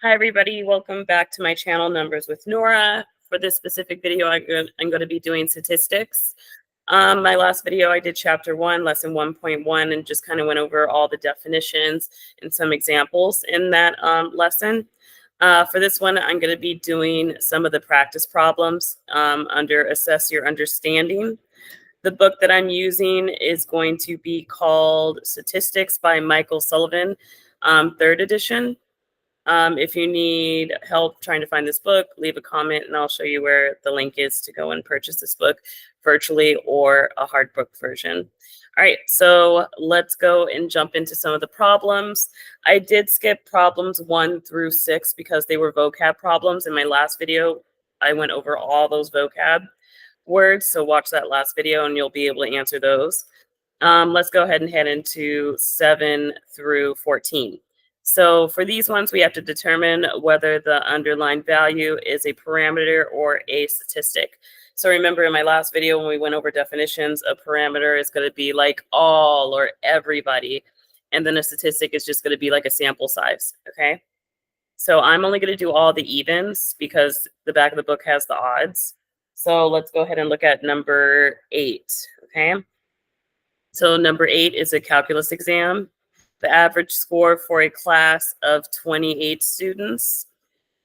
Hi, everybody. Welcome back to my channel, Numbers with Nora. For this specific video, I'm going to be doing statistics. My last video, I did chapter 1, lesson 1.1, and just kind of went over all the definitions and some examples in that lesson. For this one, I'm going to be doing some of the practice problems under Assess Your Understanding. The book that I'm using is going to be called Statistics by Michael Sullivan, 3rd edition. If you need help trying to find this book, leave a comment and I'll show you where the link is to go and purchase this book virtually or a hard book version. All right, so let's go and jump into some of the problems. I did skip problems 1 through 6 because they were vocab problems. In my last video, I went over all those vocab words, so watch that last video and you'll be able to answer those. Let's go ahead and head into 7 through 14. So for these ones, we have to determine whether the underlying value is a parameter or a statistic. So remember in my last video when we went over definitions, a parameter is going to be like all or everybody, and then a statistic is just going to be like a sample size, okay? So I'm only going to do all the evens because the back of the book has the odds. So let's go ahead and look at number 8, okay? So number 8 is a calculus exam. The average score for a class of 28 students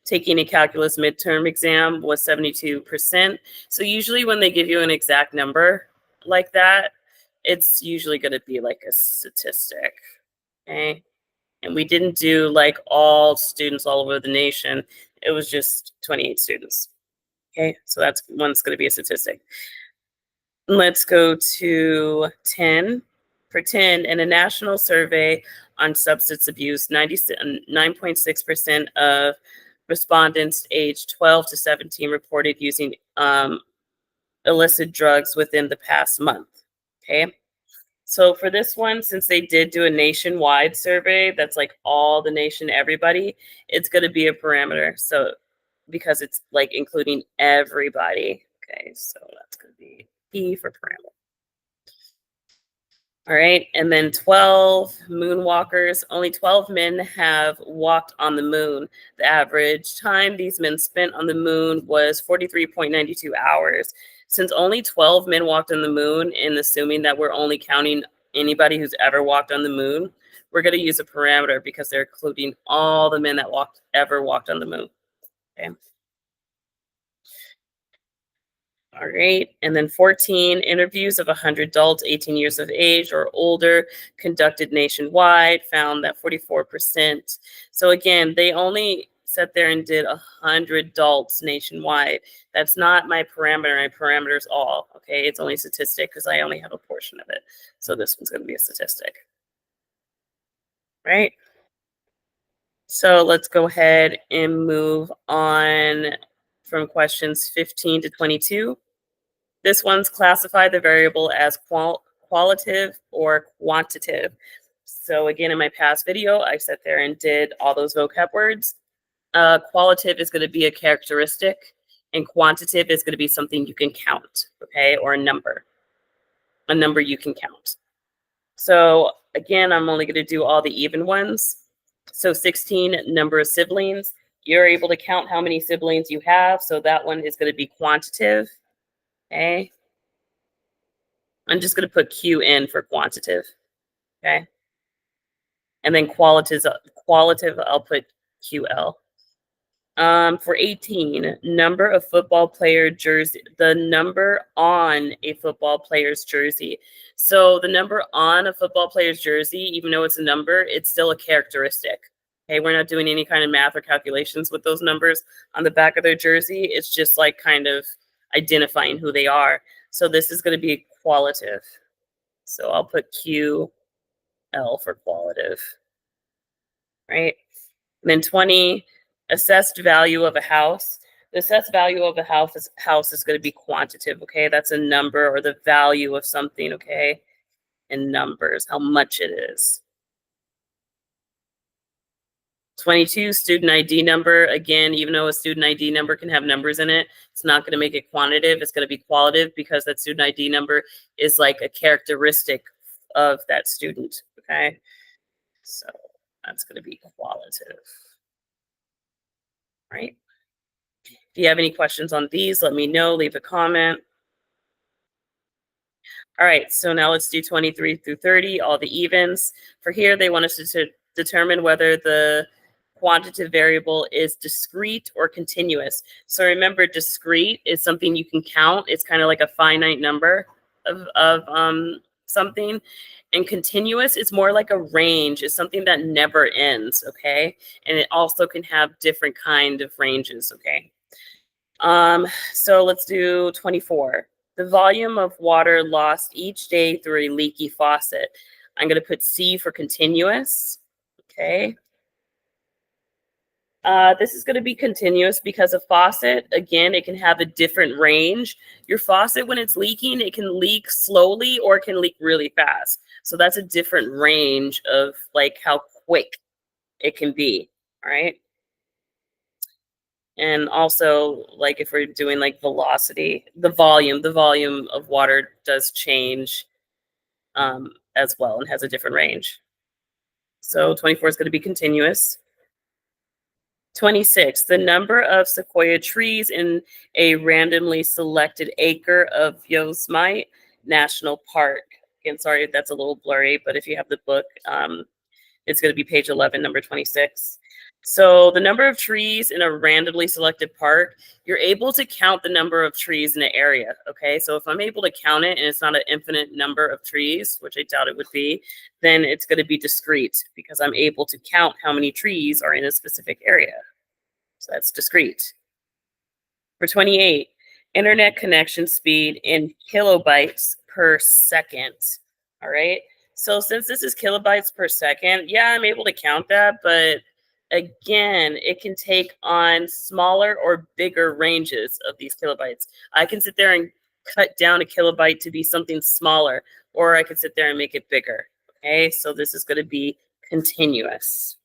taking a calculus midterm exam was 72%. So usually when they give you an exact number like that, it's usually going to be like a statistic, okay? And we didn't do like all students all over the nation. It was just 28 students, okay? So that's one's going to be a statistic. Let's go to 10. For 10, in a national survey on substance abuse, 9.6% of respondents aged 12 to 17 reported using illicit drugs within the past month. Okay. So for this one, since they did do a nationwide survey, that's like all the nation, everybody, it's going to be a parameter. So because it's like including everybody. Okay. So that's going to be P for parameter. All right, and then 12 moonwalkers. Only 12 men have walked on the moon. The average time these men spent on the moon was 43.92 hours. Since only 12 men walked on the moon, and assuming that we're only counting anybody who's ever walked on the moon, we're going to use a parameter because they're including all the men that ever walked on the moon. Okay. All right, and then 14 interviews of 100 adults 18 years of age or older conducted nationwide found that 44%. So again, they only sat there and did 100 adults nationwide. That's not my parameter. My parameter is all, okay? It's only statistic because I only have a portion of it. So this one's going to be a statistic, right? So let's go ahead and move on from questions 15 to 22. This one's classify the variable as qualitative or quantitative. So again, in my past video, I sat there and did all those vocab words. Qualitative is going to be a characteristic, and quantitative is going to be something you can count, okay, or a number you can count. So again, I'm only going to do all the even ones. So 16, number of siblings. You're able to count how many siblings you have, so that one is going to be quantitative, okay? I'm just going to put Q in for quantitative, okay? And then qualitative, I'll put QL. For 18, number of football player jersey, the number on a football player's jersey. So the number on a football player's jersey, even though it's a number, it's still a characteristic. Okay, we're not doing any kind of math or calculations with those numbers on the back of their jersey. It's just like kind of identifying who they are. So this is going to be qualitative. So I'll put QL for qualitative, right? And then 20, assessed value of a house. The assessed value of a house is going to be quantitative, okay? That's a number or the value of something, okay? In numbers, how much it is. 22, student ID number. Again, even though a student ID number can have numbers in it, it's not going to make it quantitative. It's going to be qualitative because that student ID number is like a characteristic of that student, okay? So that's going to be qualitative. right? If you have any questions on these, let me know, leave a comment. All right, so now let's do 23 through 30, all the evens. For here, they want us to determine whether the quantitative variable is discrete or continuous. So remember, discrete is something you can count. It's kind of like a finite number of something. And continuous is more like a range. It's something that never ends, okay? And it also can have different kind of ranges, okay? So let's do 24. The volume of water lost each day through a leaky faucet. I'm going to put C for continuous. Okay. This is going to be continuous because a faucet, again, it can have a different range. Your faucet, when it's leaking, it can leak slowly or it can leak really fast. So that's a different range of like how quick it can be. All right. And also, like if we're doing like velocity, the volume of water does change as well and has a different range. So 24 is going to be continuous. 26, the number of sequoia trees in a randomly selected acre of Yosemite National Park. Again, sorry if that's a little blurry, but if you have the book, it's going to be page 11, number 26. So the number of trees in a randomly selected park, you're able to count the number of trees in an area, okay? So if I'm able to count it and it's not an infinite number of trees, which I doubt it would be, then it's going to be discrete because I'm able to count how many trees are in a specific area. So that's discrete. For 28, internet connection speed in kilobytes per second, all right? So since this is kilobytes per second, yeah, I'm able to count that, but again, it can take on smaller or bigger ranges of these kilobytes. I can sit there and cut down a kilobyte to be something smaller, or I could sit there and make it bigger. Okay, so this is going to be continuous.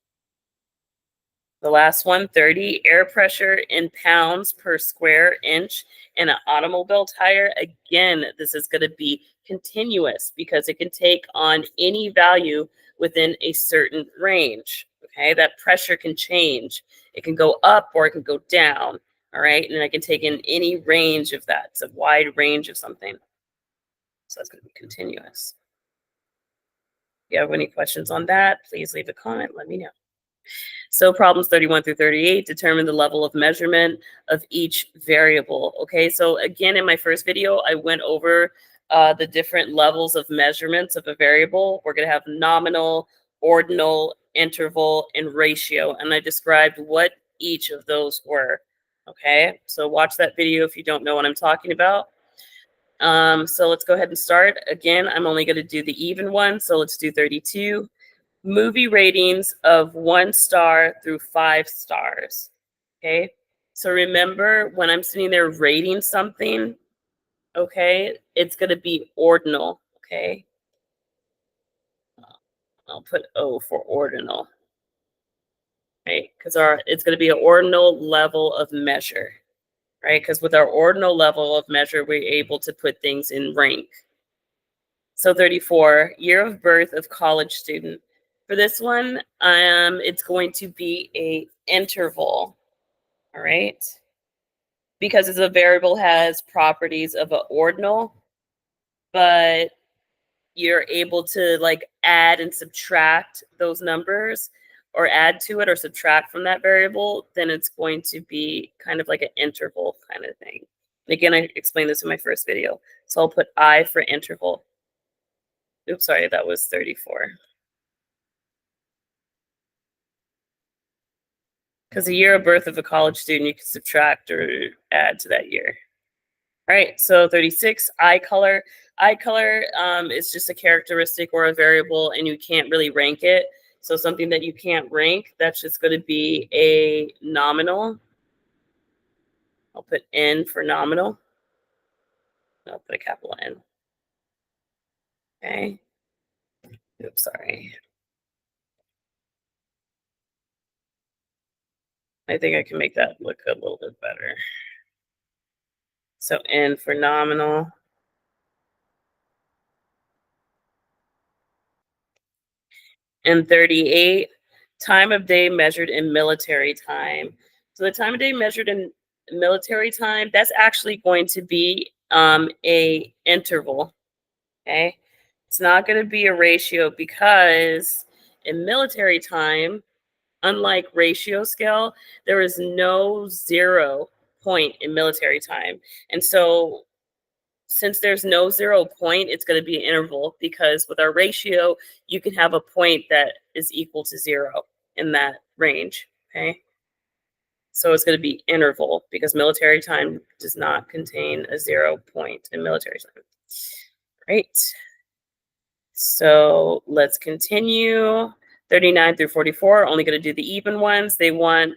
The last one, 30, air pressure in pounds per square inch in an automobile tire. Again, this is going to be continuous because it can take on any value within a certain range. Okay, that pressure can change. It can go up or it can go down. All right, and I can take in any range of that. It's a wide range of something. So that's going to be continuous. If you have any questions on that, please leave a comment. Let me know. So problems 31 through 38 determine the level of measurement of each variable. Okay, so again, in my first video, I went over the different levels of measurements of a variable. We're going to have nominal, ordinal, interval, and ratio. And I described what each of those were. Okay, so watch that video if you don't know what I'm talking about. So let's go ahead and start. Again, I'm only going to do the even one. So let's do 32. Movie ratings of 1 star through 5 stars. Okay. So remember, when I'm sitting there rating something, okay, it's going to be ordinal. Okay. I'll put O for ordinal. Right. Because it's going to be an ordinal level of measure. Right. Because with our ordinal level of measure, we're able to put things in rank. So 34, year of birth of college student. For this one, it's going to be a interval, all right? Because it's a variable has properties of an ordinal, but you're able to like add and subtract those numbers or add to it or subtract from that variable, then it's going to be kind of like an interval kind of thing. And again, I explained this in my first video. So I'll put I for interval. Oops, sorry, that was 34. Because the year of birth of a college student, you can subtract or add to that year. All right, so 36, eye color. Eye color is just a characteristic or a variable, and you can't really rank it. So something that you can't rank, that's just going to be a nominal. I'll put N for nominal. I'll put a capital N. Okay. Oops, sorry. I think I can make that look a little bit better. So N for nominal. And 38, time of day measured in military time. So the time of day measured in military time, that's actually going to be a interval, okay? It's not going to be a ratio because in military time, unlike ratio scale, there is no 0 point in military time. And so since there's no 0 point, it's going to be an interval because with our ratio, you can have a point that is equal to 0 in that range, okay? So it's going to be interval because military time does not contain a 0 point in military time. Great. So let's continue. 39 through 44 are only going to do the even ones. They want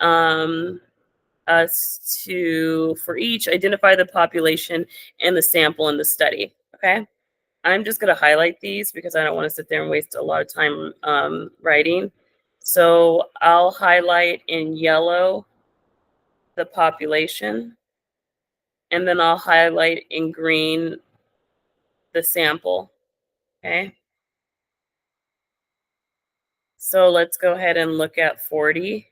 us to, for each, identify the population and the sample in the study. Okay. I'm just going to highlight these because I don't want to sit there and waste a lot of time writing. So I'll highlight in yellow the population, and then I'll highlight in green the sample. Okay. So let's go ahead and look at 40.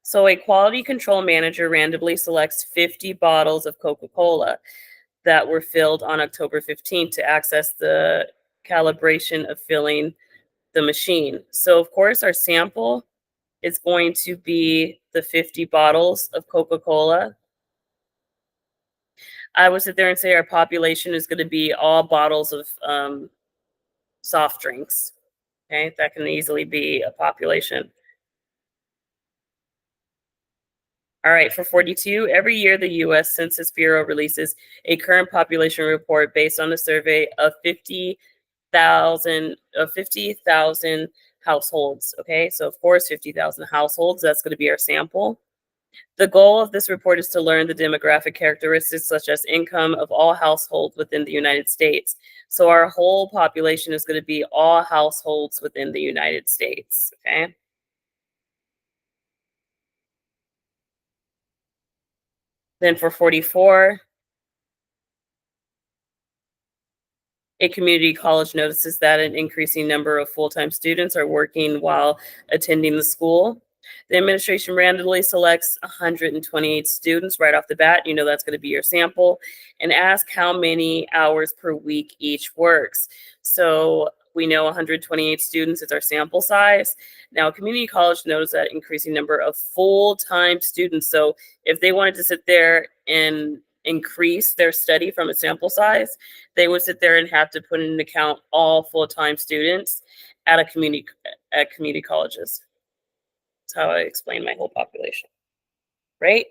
So a quality control manager randomly selects 50 bottles of Coca-Cola that were filled on October 15th to access the calibration of filling the machine. So of course our sample is going to be the 50 bottles of Coca-Cola. I would sit there and say our population is going to be all bottles of soft drinks. Okay, that can easily be a population. All right, for 42, every year the U.S. Census Bureau releases a current population report based on a survey of 50,000 households. Okay, so of course 50,000 households, that's going to be our sample. The goal of this report is to learn the demographic characteristics such as income of all households within the United States. So our whole population is going to be all households within the United States. Okay. Then for 44, a community college notices that an increasing number of full-time students are working while attending the school. The administration randomly selects 128 students right off the bat. You know that's going to be your sample, and ask how many hours per week each works. So we know 128 students is our sample size. Now, community college knows that increasing number of full-time students. So if they wanted to sit there and increase their study from a sample size, they would sit there and have to put into account all full-time students at community colleges. That's how I explain my whole population, right?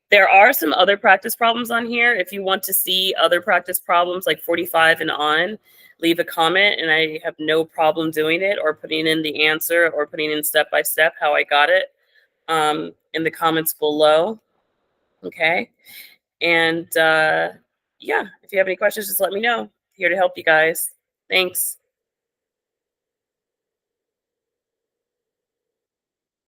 There are some other practice problems on here. If you want to see other practice problems like 45 and on, leave a comment and I have no problem doing it or putting in the answer or putting in step-by-step how I got it in the comments below. Okay. And yeah, if you have any questions, just let me know. Here to help you guys. Thanks.